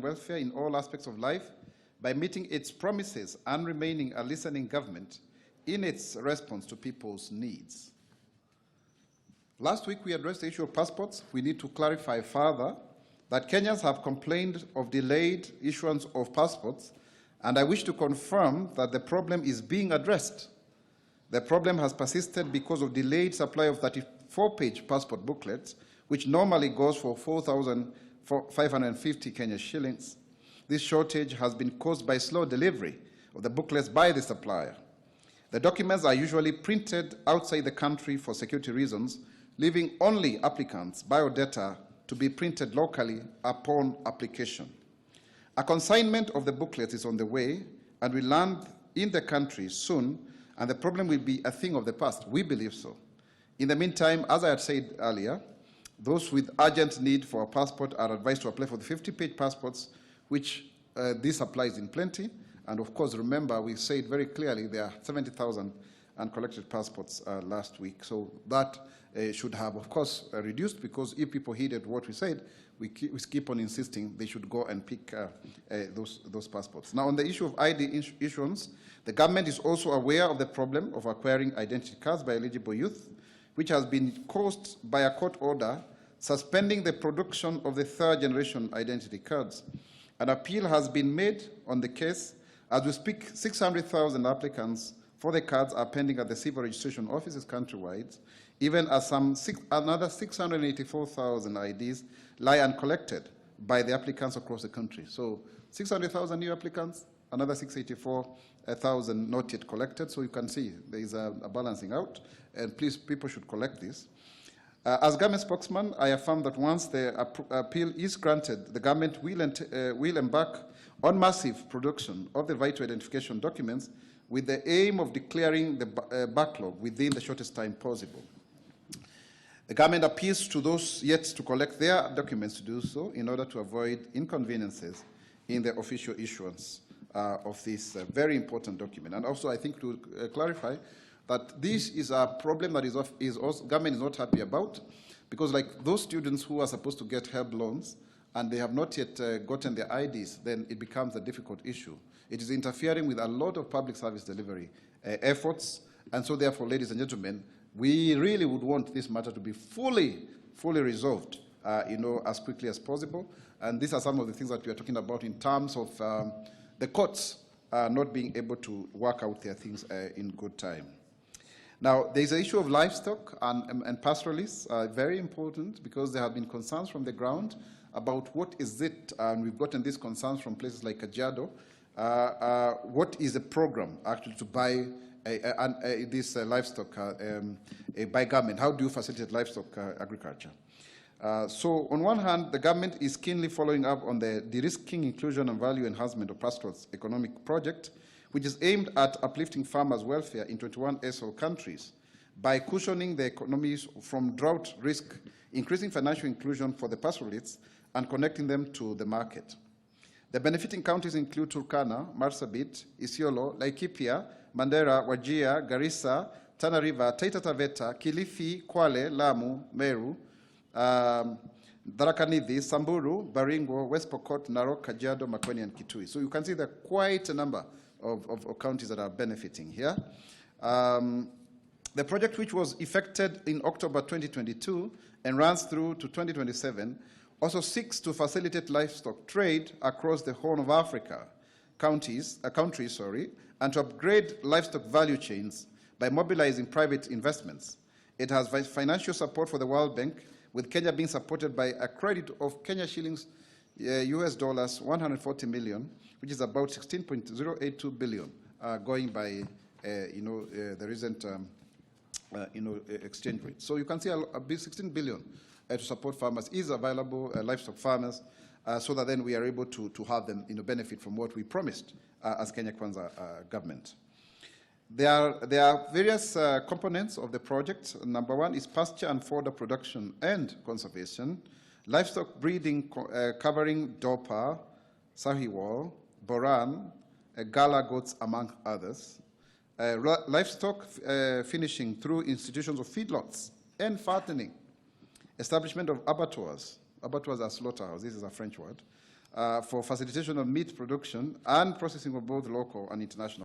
welfare in all aspects of life by meeting its promises and remaining a listening government in its response to people's needs. Last week, we addressed the issue of passports. We need to clarify further that Kenyans have complained of delayed issuance of passports, and I wish to confirm that the problem is being addressed. The problem has persisted because of delayed supply of 34-page passport booklets, which normally goes for 4,550 Kenya shillings. This shortage has been caused by slow delivery of the booklets by the supplier. The documents are usually printed outside the country for security reasons, leaving only applicants' biodata to be printed locally upon application. A consignment of the booklets is on the way and will land in the country soon, and the problem will be a thing of the past. We believe so. In the meantime, as I had said earlier, those with urgent need for a passport are advised to apply for the 50-page passports, which this applies in plenty. And of course, remember, we said very clearly there are 70,000 uncollected passports last week. So that should have, of course, reduced, because if people heeded what we said, we keep on insisting they should go and pick those passports. Now, on the issue of ID issuance, the government is also aware of the problem of acquiring identity cards by eligible youth, which has been caused by a court order suspending the production of the third-generation identity cards. An appeal has been made on the case. As we speak, 600,000 applicants for the cards are pending at the civil registration offices countrywide, even as another 684,000 IDs lie uncollected by the applicants across the country. So 600,000 new applicants, another 684,000 not yet collected. So you can see there is a balancing out, and please, people should collect this. As government spokesman, I affirm that once the appeal is granted, the government will embark on massive production of the vital identification documents with the aim of declaring the backlog within the shortest time possible. The government appeals to those yet to collect their documents to do so in order to avoid inconveniences in the official issuance of this very important document. And also, I think to clarify that this is a problem that government is not happy about, because like those students who are supposed to get HELB loans and they have not yet gotten their IDs, then it becomes a difficult issue. It is interfering with a lot of public service delivery efforts, and so therefore, ladies and gentlemen, we really would want this matter to be fully resolved, as quickly as possible. And these are some of the things that we are talking about in terms of the courts not being able to work out their things in good time. Now, there is an issue of livestock and pastoralists, very important, because there have been concerns from the ground about what is it, and we've gotten these concerns from places like Kajiado. What is the program actually to buy this livestock by government? How do you facilitate livestock agriculture? So on one hand, the government is keenly following up on the de-risking, inclusion and value enhancement of pastoral's economic project, which is aimed at uplifting farmers' welfare in 21 SO countries by cushioning the economies from drought risk, increasing financial inclusion for the pastoralists, and connecting them to the market. The benefiting counties include Turkana, Marsabit, Isiolo, Laikipia, Mandera, Wajir, Garissa, Tana River, Taita Taveta, Kilifi, Kwale, Lamu, Meru, Tharaka-Nithi, Samburu, Baringo, West Pokot, Narok, Kajiado, Makwiny, and Kitui. So you can see there are quite a number of counties that are benefiting here. The project, which was effected in October 2022 and runs through to 2027, also seeks to facilitate livestock trade across the Horn of Africa countries, and to upgrade livestock value chains by mobilizing private investments. It has financial support for the World Bank, with Kenya being supported by a credit of Kenya shillings US dollars 140 million, which is about 16.082 billion, going by the recent exchange rate. So you can see a big 16 billion to support farmers is available, livestock farmers, so that then we are able to have them benefit from what we promised as Kenya Kwanza government. There are various components of the project. Number one is pasture and fodder production and conservation, livestock breeding covering Dopa, Sahiwal, Boran, Gala goats, among others. Livestock finishing through institutions of feedlots and fattening, establishment of abattoirs. Abattoirs are slaughterhouses, this is a French word. for facilitation of meat production and processing of both local and international